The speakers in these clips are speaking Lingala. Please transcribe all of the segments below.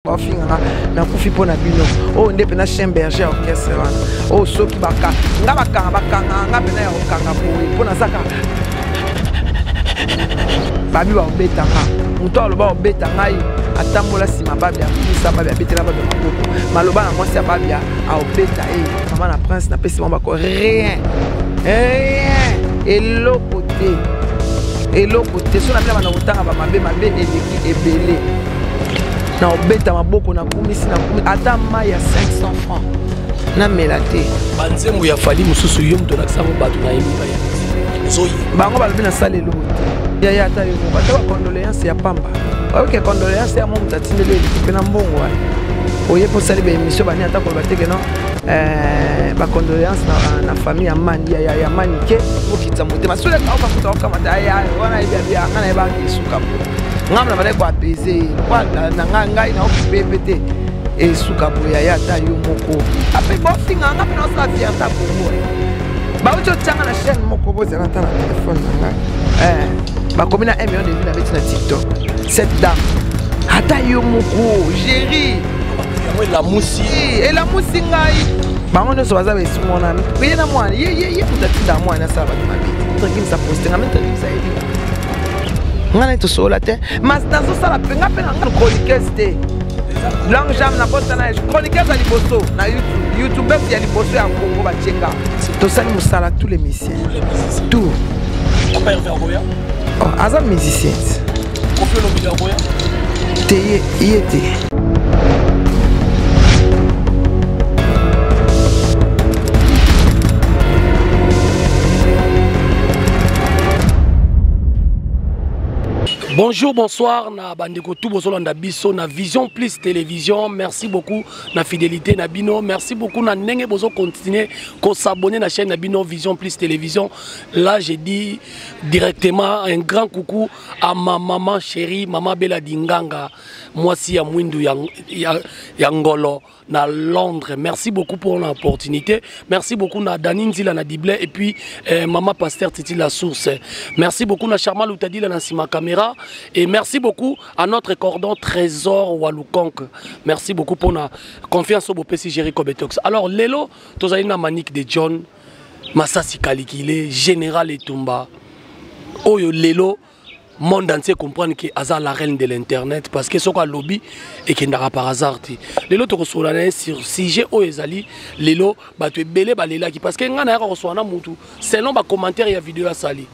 na kufi pona bino o ndepe na Chemberger orchestre wana o soki baka nga bakanga nga pena ya okanga boye pona saka babi ba obeta nga muto aloba obeta ngai atambola sima babi amisa babi abetela babi maboko maloba na mwasi ya babi a obeta mama na prince na pesi mamba ko rien eloko te so na bila bana kotanga ba mabe eleki ebele na obeta maboko na kumisi na kumi ata mai ya 500 francs na melate banzembo ya fali mususu yo mto nakisamo bato na yemi baya zoyi bango balobi na salelo ya ata yo bata ba condoléance ya pamba ok condoléance ya mo mtatindelo ekipe na mbongo oye po sali ba émission bani ata ko bateke no ba condoléance na famille ya mani ya manike okitsa motema sole ka okuta okamata ya wana ibia ngana eba kisuka ngamla bale kwa apaiser kwa na ngai na okupepete esuka boya ya ta yo moko ape bofinga nga pena sa fianta bongo ba ucho tanga na chaîne moko boza na ta na téléphone na ngai ba komina 1 million de vues na beti na TikTok cette dame ata yo moko géri la musi et la musi ngai bango nso baza ba esimona ye na mwana ye mutatinda mwana sa ba mabi tranquille sa poster ngame tranquille sa ebi ngana to sola te mas nazo sala penga pena ngana chroniqueuse te long jam na posta na chroniqueuse ali boso na YouTube ya liboso ya Congo ba chenga to sali musala tous les musiciens tout père Vergoya oh azam musicien Kofi Olomide Vergoya te yete Bonjour, bonsoir, na bandeko tout bozolanda biso na Vision Plus Télévision. Merci beaucoup na fidélité na bino. Merci beaucoup na nenge bozo continuer ko s'abonner na chaîne na bino Vision Plus Télévision. Là, j'ai dit directement un grand coucou à ma maman chérie, maman Bella Dinganga, moi si ya Mwindu ya Ngolo na Londres. Merci beaucoup pour l'opportunité. Merci beaucoup na Daninzi la na Diblé et puis maman Pasteur Titi la Source. Merci beaucoup na Charma Loutadi la na Sima Caméra. Et merci beaucoup à notre cordon Trésor Walukonk. Merci beaucoup pour la confiance au Bopesi Jericho Betox. Alors, Lelo, tu as une manique de John, Massassi Kalikile, Général Etumba. Oyo Lelo, monde entier comprend que Aza la reine de l'internet parce que c'est un lobby et qu'il n'a par hasard. Lelo, tu reçois sur sujet Oyezali, Lelo, tu es belé, parce que n'a pas reçu un moutou. Selon les commentaires et la vidéo à Sali.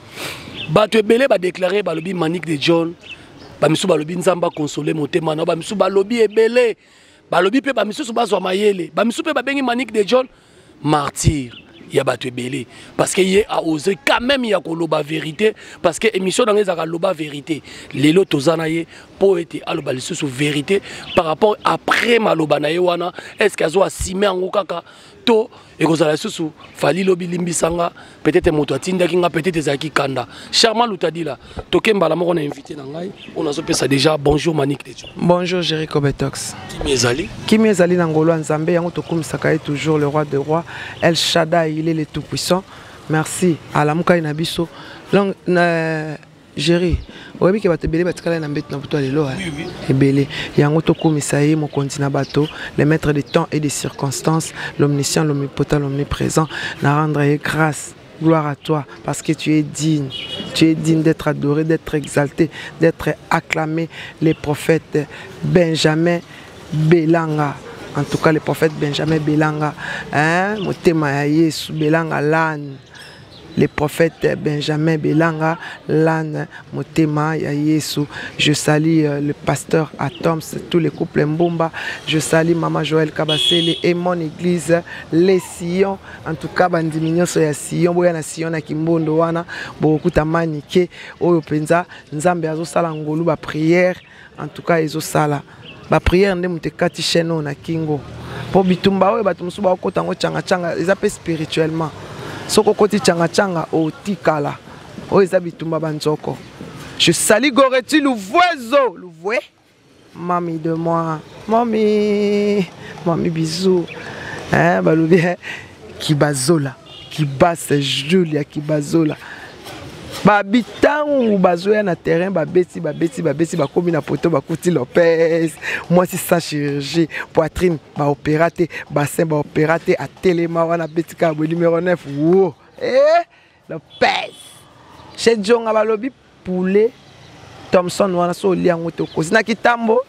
Bato ebele ba déclarer ba lobi manique de John ba misu ba lobi nzamba consoler motema na ba misu ba lobi ebele ba lobi pe ba misu ba zwa mayele ba misu pe ba bengi manique de John martyr ya bato ebele parce que il a osé quand même ya koloba vérité parce que émission dans ezaka loba vérité lelo tozana ye po ete aloba lisusu vérité par rapport après maloba na ye wana est-ce qu'azo asime ngo kaka to ekozala susu fali lobi limbisanga peut-être moto atinda kinga peut-être ezaki kanda Charma Loutadila tokemba la moko na invité na ngai on azopesa déjà bonjour Manique de John. Bonjour Jericho Betox. Kimi ezali na ngolo nzambe yango tokumisaka ye toujours le roi des rois El Shaddai il est le tout puissant. Merci à la mukai na biso long Jerry, oyebi ke bato belé batikala na mbeti na buto lelo ebele yango tokomisa ye mokonzi na bato le maître des temps et des circonstances l'omniscient l'omnipotent l'omniprésent na rendre grâce gloire à toi parce que tu es digne d'être adoré, d'être exalté, d'être acclamé. Les prophètes Benjamin Belanga, en tout cas les prophètes Benjamin Belanga, motema ya Yesu Belanga lan. Les prophètes Benjamin Belanga, Lan, Motema, Yesu. Je salue le pasteur Atoms, tous les couples Mbumba. Je salue Maman Joël Kabasele et mon église, les Sion. En tout cas, Bandiminyo so ya Sion, boya na Sion na Kimbondo wana, beaucoup ta manike, oyo penza, Nzambe azo sala ngolu ba prière. En tout cas, ezo sala. Ba prière nde mutekati cheno na kingo. Po bitumba oyo batumusu ba okota ngo changa, ils appellent spirituellement. Soko koti changa changa o tikala o ezabitumba banzoko. Je salue Goretti Louvoiseau, Louvois, mamie de moi, mamie bisous, balobi Kibazola, Kibas Julia Kibazola. Babitangu bazoya na terrain babeti bakomi na poto bakuti Lopez. Moi si sans chirurgie, poitrine ba opératé, bassin ba opératé à téléma wana betika numéro 9. Wow. Lopez. Chez Jonga balobi poulet Thompson wana so liango to kozina kitambo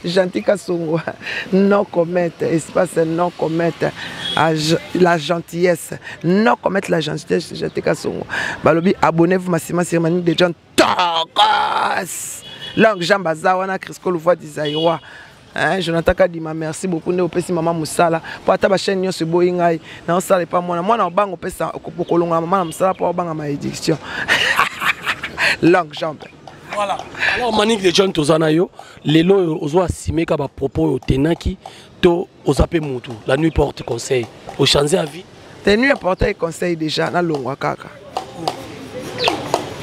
gentil kasongo non commettre espace non commettre la gentillesse non commettre la gentillesse gentil kasongo balobi abonnez-vous massivement sur Manu de John Tokos langue Jean Bazawana Crisco le voix d'Isaïwa Jonathan Kadima merci beaucoup ne opesi maman Musala pour ataba chaîne nyonso boyingai na osala pas mwana obango pesa kokolonga maman Musala pour obanga ma édition langue Jean. Voilà. Alors Manique de John Tozanayo, les lois aux oies simeka ba propos au tenaki to aux appels mutu. La nuit porte conseil. Au changer à vie. La nuit porte conseil déjà na longwa kaka.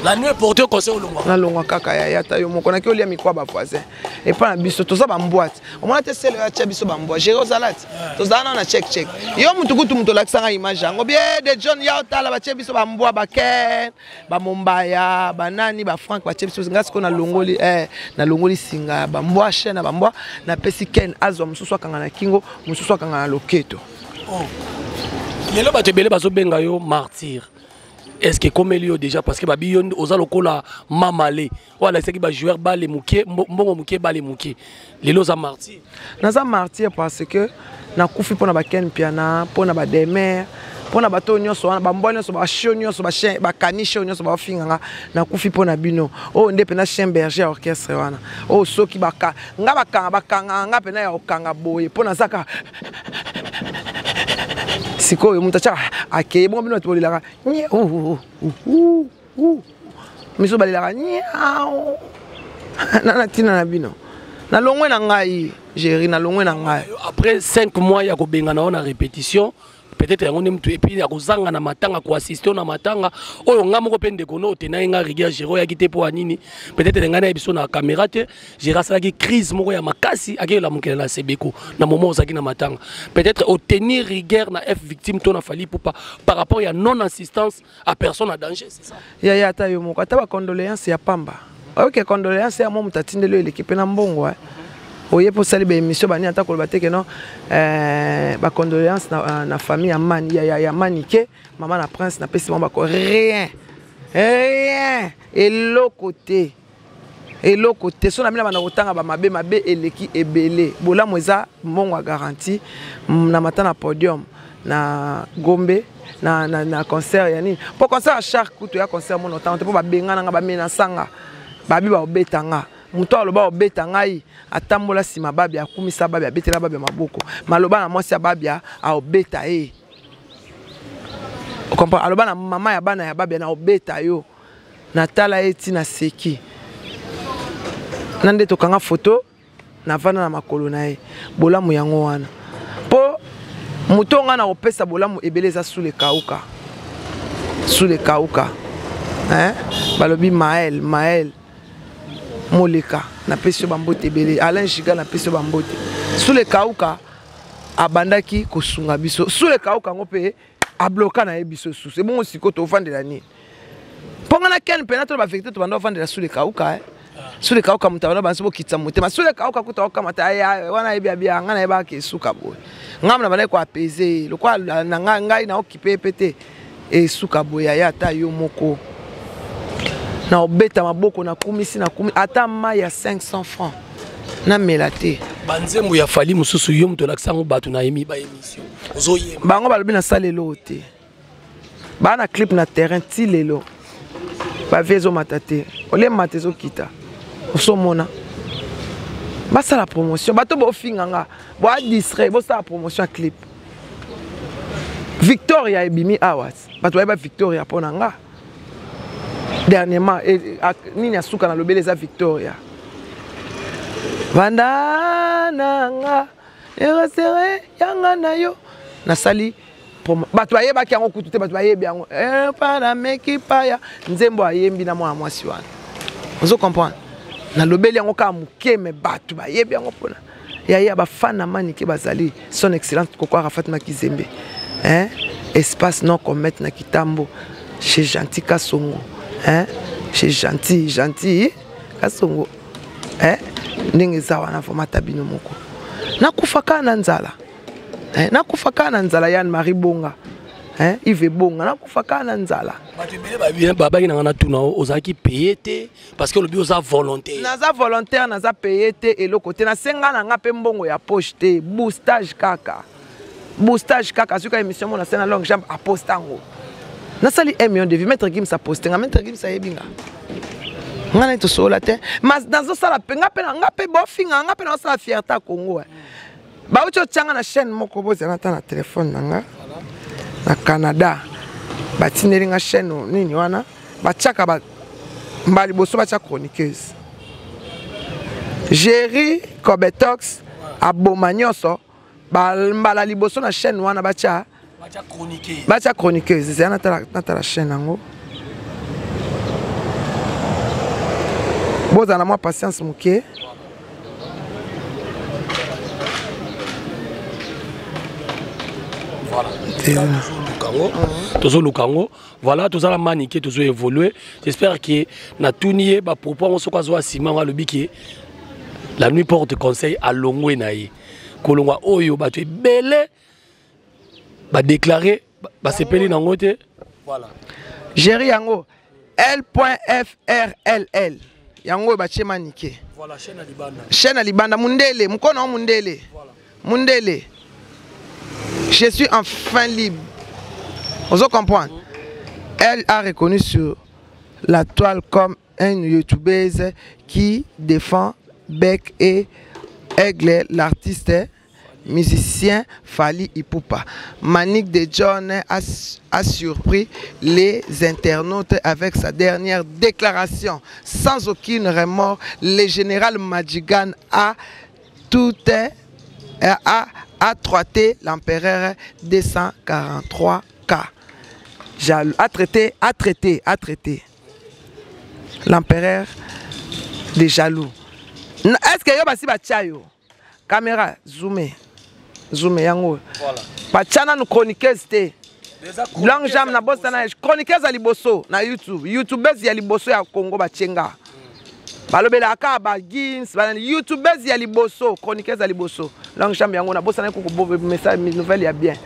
La nuit porte conseil au longwa. Na longwa kaka ya ta yo moko na ki olia mikwa ba voisin. Et pas na biso toza ba mboite. Au moins te sel ya tia biso ba mboite. Gérer salat. Tozana na check. Yo mutu kutu mutu lakisanga image ngo bien de John ya otala ba tia biso ba mboa ba ken, ba Mombaya, ba nani ba Frank ba tia biso ngasi ko na longoli na longoli singa ba mboa chaîne ba mboa na pesi ken azwa mususu akanga na kingo, mususu akanga na loketo. Oh. Lelo ba te bele bazo benga yo martyr. Est-ce que comme Elio déjà parce que babi yon oza lokola mamale wala c'est que ba joueur balé mouké mbongo mouké balé mouké lelo za martyr naza martyr parce que na kufi pona ba ken piana pona ba demer pona ba to nyonso wana ba mbona nyonso ba chien nyonso ba chien ba kanisho nyonso ba finganga na kufi pona bino nde pena chien berger orchestre wana soki baka nga bakanga nga pena ya okanga boye pona zaka siko yo mutacha akeye bon bino tolilaka miso balilaka nyao na tina na bino na longwe na ngai Jerry na longwe na ngai après 5 mois ya ko benga na répétition peut-être on aime tout et puis ya ko zanga na matanga ko assister na matanga oyo ngamo ko pende kono tena nga rigia Jero ya kite po anini peut-être ngana ebiso na caméra te Jera sala ki crise moko ya makasi akela mukela na sebeko na moment ozaki na matanga peut-être au tenir rigueur na F victime to na fali pour par rapport à non assistance à personne en danger c'est ça ya ta yo moko ata ba condoléances ya pamba OK condoléances ya mo mutatindelo l'équipe na mbongo oye pour saluer émission bani ata ko bateke non ba condoléances na famille ya mani ya manique maman na prince na pesi mamba ko rien et l'autre côté so na mina bana kotanga ba mabe eleki ebele bola mweza mbongo garantie na mata na podium na Gombe na concert yani pour concert à chaque coup to ya concert mon temps pour ba bengana nga ba mena sanga babi ba obetanga muto aloba obeta ngai atambola sima babi akumisa babi abetela babi maboko maloba na mwasi babi a obeta comprends aloba na mama ya bana ya babi na obeta yo na tala eti na seki nande tokanga photo na vana na makolo na ye bolamu yango wana po muto nga na opesa bolamu ebeleza sous le kauka balobi Maël Moleka na peso bambote belé Alain Giga na peso bambote sous le kauka abandaki kosunga biso sous le kauka ngope abloka na biso sous c'est bon siko to fandela ni ponga na ken penato ba vérité to bando fandela sous le kauka sous le kauka mutaba na banso kitsa mutema sous le kauka kuta okamata wana ebia ngana eba ke suka boy ngamna bana ko apaiser le quoi na ngai na occupé pété et suka boya ya ta yo moko na obeta maboko na kumisi na kumi ata ma ya 500 francs na melate banzembo ya fali mususu yo mto laksango batu na emi ba émission ozoye bango balobi na salelo te bana clip na terrain ti lelo ba vezo matate ole matezo kita osomona basa la promotion bato bo finganga bo a distrait bo sa promotion clip Victoria ebimi awas bato ba Victoria ponanga dernièrement nini asuka na lobele za Victoria Vandana eresere yanga na yo nasali bato ayeba ki yango kutute bato ayebi yango para meki paya nzembo ayembi na mwa mwasi wana ozo comprendre na lobele yango ka muke me bato bayebi yango pona ya ba fana manike bazali son excellence Koko Fatima Kizembe espace non commettre na Kitambo chez Gentil Kasongo Hein? C'est gentil, gentil. Kasongo. Hein? Ndenge zawana formata bino moko. Nakufaka na nzala. Hein? Nakufaka na nzala Yann Marie Bonga. Hein? Yves Bonga nakufaka na nzala. Baba qui n'a tout non ozaki payé parce que le bio ça volontaire. Naza volontaire naza payé et le côté na senga na nga pe mbongo ya poche te boostage kaka. Boostage kaka sur émission mon na longue jambe a postango. Na sali 1 million de vues mettre Gims a posté mettre Gims a yebinga. Ngana to sola te mas dans ça la penga pe nga pe bofinga nga pe na ça fierté Congo. Ba ucho tchanga na chaîne moko boza na téléphone nanga na Canada. Batineri nga chaîne nini wana bachaka ba mbali boso bacha chroniqueuse Jerry Kobetox abomanyoso mbala liboso na chaîne wana bacha chroniqueuse c'est na chaîne nango boza na moi patience muke Tozo Lukango, voilà, tous la manique, tous évolué. J'espère que na tournier, bah propos on se croise à Simon le biquet. La nuit porte conseil à Longwe naï. Kolongwa oyo bah tu es belle, bah déclaré, bah c'est pelé dans côté. Voilà. Jerry Yango L.FRLL. Yango bah chez manique. Voilà chaîne à Libanda. Chaîne à Libanda Mundele, mkono Mundele. Voilà. Mundele. Je suis enfin libre. Vous comprenez? Elle a reconnu sur la toile comme une youtubeuse qui défend Bec et Aigle, l'artiste musicien Fally Ipupa. Manique de John a surpris les internautes avec sa dernière déclaration. Sans aucune remords, le général Madjigan a traité l'empereur 243K. A traité l'empereur des jaloux. Est-ce que yo basi bachayo? Caméra, zoomé yango. Voilà. Bachana nous chroniqueuse te. Long jam na bossa na chroniqueuse ali bosso na YouTube. YouTubers ya liboso ya Congo bachenga. Balobela ka ba Gims, ba YouTubers ya liboso, chroniqueuse ya liboso. Long jam yango na bossa na ko message nouvelle ya bien.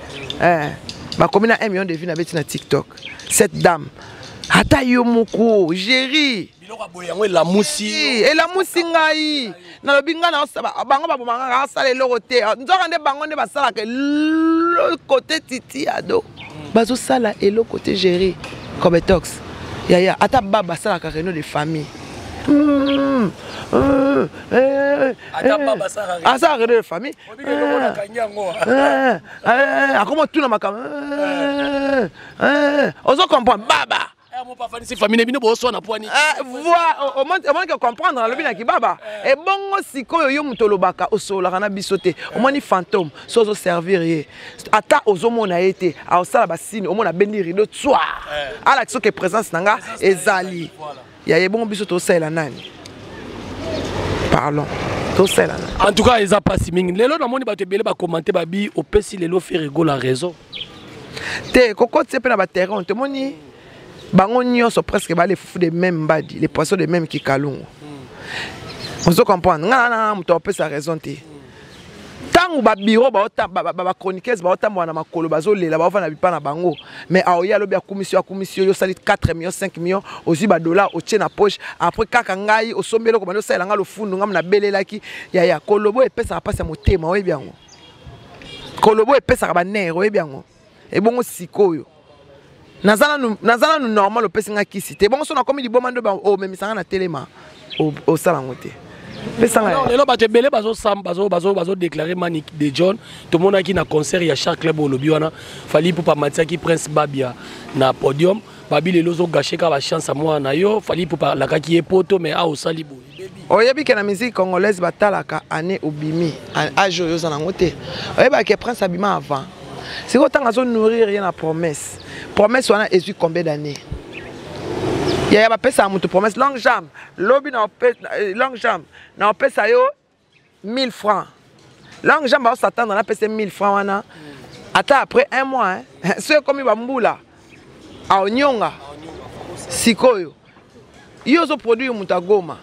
Bah comme il a 1 million de vues na TikTok. Cette dame, ata yo moko, Jerry. La moussi. Et la moussi ngai. Na lobinga na osaba bango ba bomanga asala eloko te. Nzokande bango ne basala ke le côté titi ado. Bazo sala eloko te Jerry. Kobetox. Ya ata baba sala ka réunion de famille. Asa réunion de famille. Comment tout na makam. Ozo comprendre baba. Au moins que comprendre le bien qui baba. Et bon siko yo mutolobaka osola na bisote. Au moins ni fantôme sozo servir. Ata ozomo na été. A osala basine au moins na bendi rideau tswa. Ala kiso que présence nanga ezali. Ya ye bon bisoto sela nani. Parlons. En tout cas, ils ont pas si ming. Lelo na moni ba te belé ba commenter ba bi au pesi lelo fait rigolo la raison. Te koko tsepe na ba terrain te moni bango nyonso presque ba les fous de même badi, les poissons de même qui kalungu. On se comprend. Ngana muto pesa raison te. Tangu ba bureau ba chroniqueuse ba otambo na makolo bazo lela ba na bipa na bango. Mais aoya lobi a commission yo sali 4 millions 5 millions ozi ba dollars o tche na poche après kaka ngai o sombelo ko bando sala nga lo fundu ngam na belelaki ya kolobo e pesa pasa motema oyebi yango. Kolobo e pesa ba nero oyebi yango. E bongo sikoyo. Nazana nu normal o pesa nga kisi te. Bongo so na komi di bomando ba o memisanga na telema o sala ngote. Non, les gens belé bazo déclaré Manique de John. Tout le monde qui na concert il y a chaque club au lobby wana. Fally Ipupa Matia qui Prince Babia na podium. Babi les lozo gâché ka ba chance à moi na yo. Fally Ipupa la ka qui est poto mais a au salibo. Oyebi que la musique congolaise batalaka année obimi a joyeux en ngote. Oyebi que Prince Abima avant. C'est autant à nourrir rien à promesse. Promesse wana est combien d'années? Il y a pas ça à promesse long jam lobby na long jam na pesa yo 1000 francs long jam va s'attendre na pesa 1000 francs wana ata après 1 mois hein c'est comme il va mbula a onyonga sikoyo yo zo produire mutagoma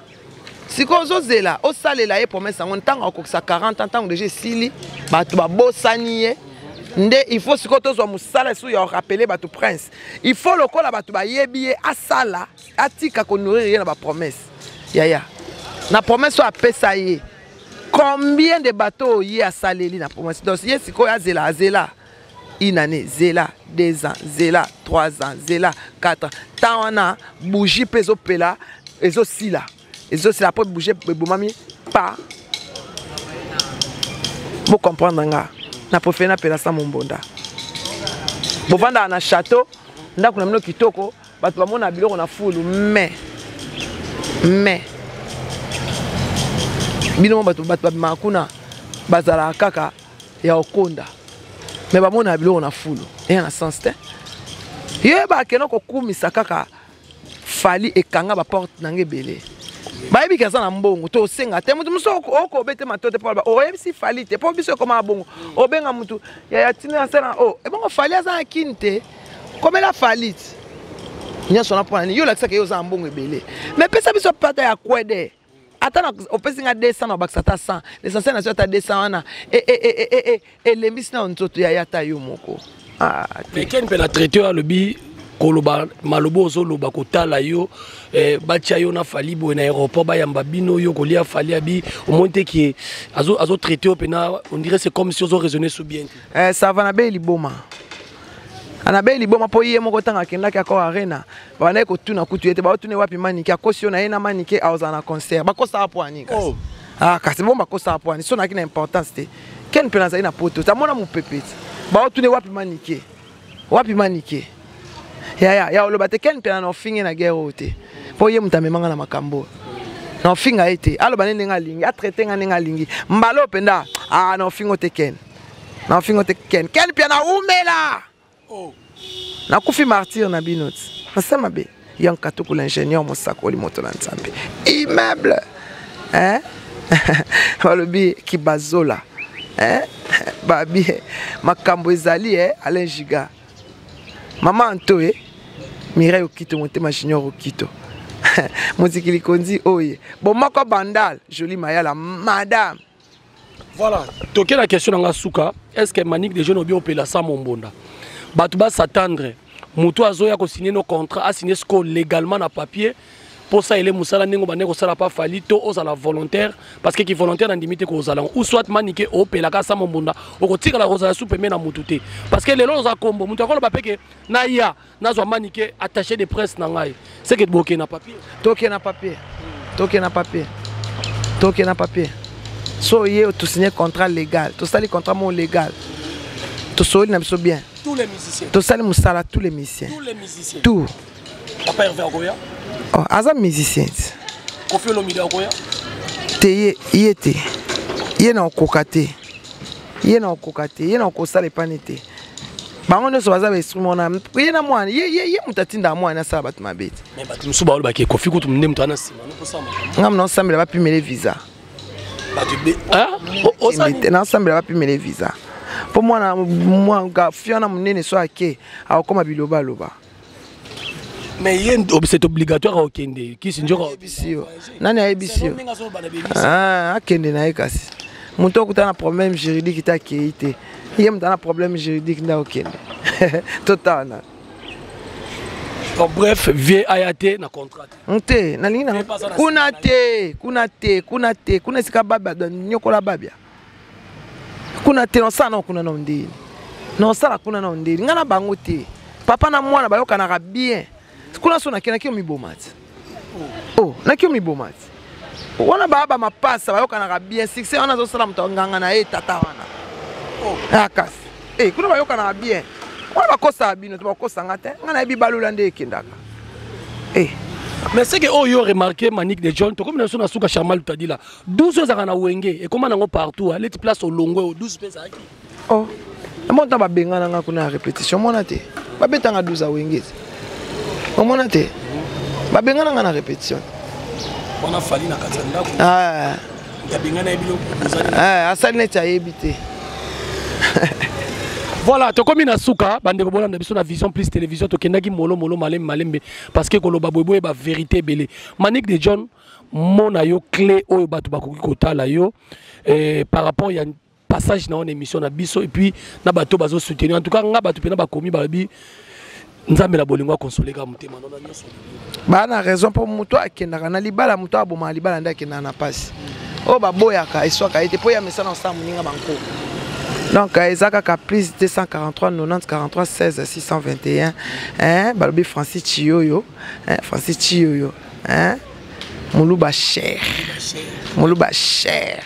siko zo zela o salela ye promesse ngon tanga okokisa 40 ans tango déjà sili bato ba bosani ye nde il faut siko to zo musala su ya rappeler bato prince il faut lokola bato ba yebi asala atika ko nourrir ye na ba promesse yaya na promesse o apesa ye combien de bateaux y a saleli na promesse donc ye siko ya zela une année, zéla, 2 ans, zéla, 3 ans, zéla, 4 ans. Tant on a bougie, peso pela, et aussi là. Et aussi là, pour bouger, mami, pas. Vous comprenez, na profena pela sa mon bonda. Vous vendez dans un château, nous avons un kitoko, parce que nous avons un foule, mais. Bino batu makuna, bazala kaka, ya okonda. Mais ba mona bilo na fulu et en sens te yeba keno ko kumisa kaka fali ekanga ba porte nange belé ba yebi kaza na mbongo to senga te mutu muso oko bete matote pa ba o si fali te po biso koma bongo o benga mutu ya tina sana o e bongo fali aza kinte comme la falit nya sona po ni yo la saka yo za mbongo belé mais pesa biso pata ya kwede attends au pesinga 200 na bakisata 100 l'essentiel na sota 200 wana et les misna ontoto ya yata yo moko mais ken pe la traiteur le bi koloba malobo zo loba kotala yo batia yo na fali bo na aéroport ba yamba bino yo kolia fali abi au monte qui azo traiter pena on dirait c'est comme si ozo raisonner sous bien ça va na be liboma anabe liboma po ye moko tanga kendaki akor arena bana ko tuna kutu yete ba tune wapi manike akosi na ena manike aozana concert bakosa apo anika kasi bomba kosa apo ani so na kina importance te ken penza ina poto tamona mu pepeti ba tune wapi manike ya oloba te ken pena no finge na guerre ote po ye mutamemanga na makambo no finga ete aloba nende ngalingi atraiter nga lingi mbalo penda no fingo te ken ken pena na umela na kufi martyr na binoti nasema be yanka to l'ingénieur mosakoli moto na nzambe immeuble balobi kibazola babi makambo ezali Alain Giga mama antoe Mireille Okito motema junior Okito muzikili konzi oye bon mako bandal joli mayala madame voilà toquer la question dans Souka est-ce que Manick des jeunes obio pela sa mombonda Batouba s'attendre, Moutou Azoya ko signer nos contrats, a signé ce qu'on légalement na papier. Pour ça, il est Moussala Nengo Baneko Sala pas falito, aux à la volontaire, parce que qui volontaire dans limite aux allants. Ou soit maniqué au Pelaka Samambunda, au tir la Rosa soupe mais na Moutouté. Parce que les lois à combo, Moutou a que Naya, Nazo maniqué, attaché de presse nangai. C'est que bloqué na papier. Toké na papier. So yé tu signé contrat légal, tu signé contrat mon légal. Tu soli na biso bien. Tous les musiciens. Tu sali musala tous les musiciens. Tout. Papa Hervé Agoya. Oh, azam musicien. Kofi Olomide Agoya. Te yete. Yena okokate. Yena okosala panete. Bango ne so baza instrument na. Yena mwana, ye mutatinda mwana na sala batu mabeti. Mais batu musuba olo baki Kofi kutu mne mutana sima no kosama. Ngam na ensemble ba pimele visa. Batu be na ensemble ba pimele visa. Pour moi, fiona munene so ake akoma biloba loba. Mais c'est obligatoire au Kende. Qui s'injure nani aibisio. Akende na ekasi. Muto kutana problème juridique ta keite. Yem tana problème juridique na okende. Total. Bref, vie ayate na contrat. Nte, na lingi na kuna sika baba nyokola babia. Kuna te no sana kuna na ndeli. No sala kuna na ndeli. Ngana bango te. Papa na mwana bayoka na bien. Kuna so na kio mibomati. Oh, na kio mibomati. Wana baba mapasa bayoka na bien. Succès wana zo sala mutanganga na tata wana. Oh, akasi. Kuna bayoka na bien. Wana bakosa bino to bakosa ngate. Ngana bi balula nde ekendaka. Mais c'est que oh yo remarqué Manick de John to comme na sona suka Chamal tu dit là 12 ans za na wenge et comment nango partout aller te place au longo au 12 pesa aki oh mon ta ba benga na kuna répétition mona te ba betanga 12 a wenge o mona te ba benga na répétition on a fallu na katanda ko ya benga na ebilo asali net ya ebité Voilà, to komi na suka bande ko bolanda biso na Vision Plus télévision to kendaki molo malembe parce que koloba boyeboy ba vérité belé. Manique de John mona yo clé oyo batu bakoki kotala yo par rapport ya passage na on émission na biso et puis na bato bazo soutenir en tout cas nga bato pena ba komi balabi nzambe la bolingo consoler ka mutema na nyonso. Ba na raison pour muto akendaka na libala muto aboma libala ndakenda na passe. Oh ba boyaka eswaka ete po ya message na sa muninga banko. Donc, Isaac plus 243 90 43 16 621. Balobi Francis Chioyo. Francis Chioyo. Moulouba cher. Moulouba cher.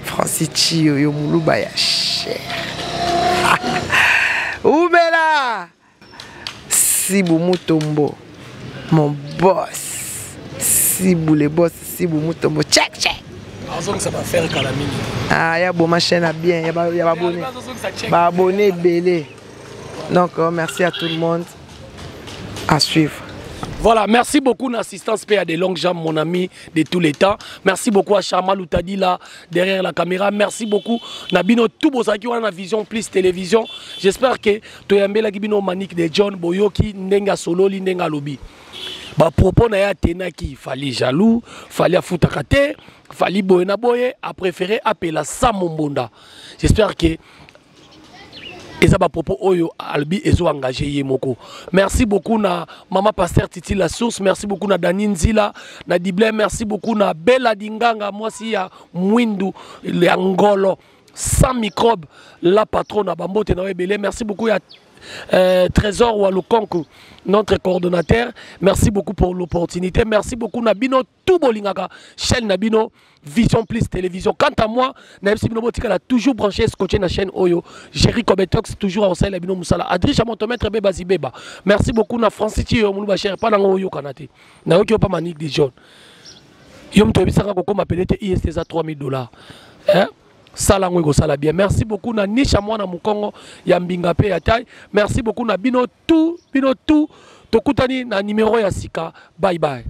Francis Chioyo. Moulouba ya cher. Oumela. Sibou Moutombo. Mon boss. Sibou le boss. Sibou Moutombo. Check, check. Ça va faire calamine. Ah, il y a bon ma chaîne bien, il y a abonné. Abonné belé. Donc merci à tout le monde. À suivre. Voilà, merci beaucoup l'assistance PA des longues jambes, mon ami de tous les temps. Merci beaucoup à Charma Loutadi là derrière la caméra. Merci beaucoup Nabino tout beau qui a Vision Plus télévision. J'espère que tu as aimé la Gibino Manique de John Boyoki Nenga Solo Nenga Lobby. Bah propos na ya tenaki fallait jaloux, fallait foutakate, fallait boyena boye, a préféré appeler Samombonda. J'espère que et ça va propos oyo albi ezo engagé yemoko. Merci beaucoup na maman pasteur Titi la source, merci beaucoup na Dani Nzila, na Diblé, merci beaucoup na Bella Dinganga, moi si ya Mwindu le Angolo sans microbe la patronne à Bambote na Webele. Merci beaucoup ya Trésor Walukonku, notre coordonnateur. Merci beaucoup pour l'opportunité. Merci beaucoup Nabino Toubolingaka, chaîne Nabino Vision Plus télévision. Quant à moi, Nabino Botika a toujours branché scotché na chaîne Oyo. Jerry Kobetox toujours en salle Nabino Moussala. Adri Chamontomètre Beba Zibeba. Merci beaucoup na Francis Tio Moulouba cher pas dans Oyo Kanate. Na Oyo pas manique des jeunes. Yom Tobi Sanga Koko m'appelait IST à $3000. Hein? Salangwe sala bien. Merci beaucoup na Nisha Mwana Mukongo ya Mbinga pe ya taille. Merci beaucoup na Bino tout. Tokutani na numéro ya Sika. Bye bye.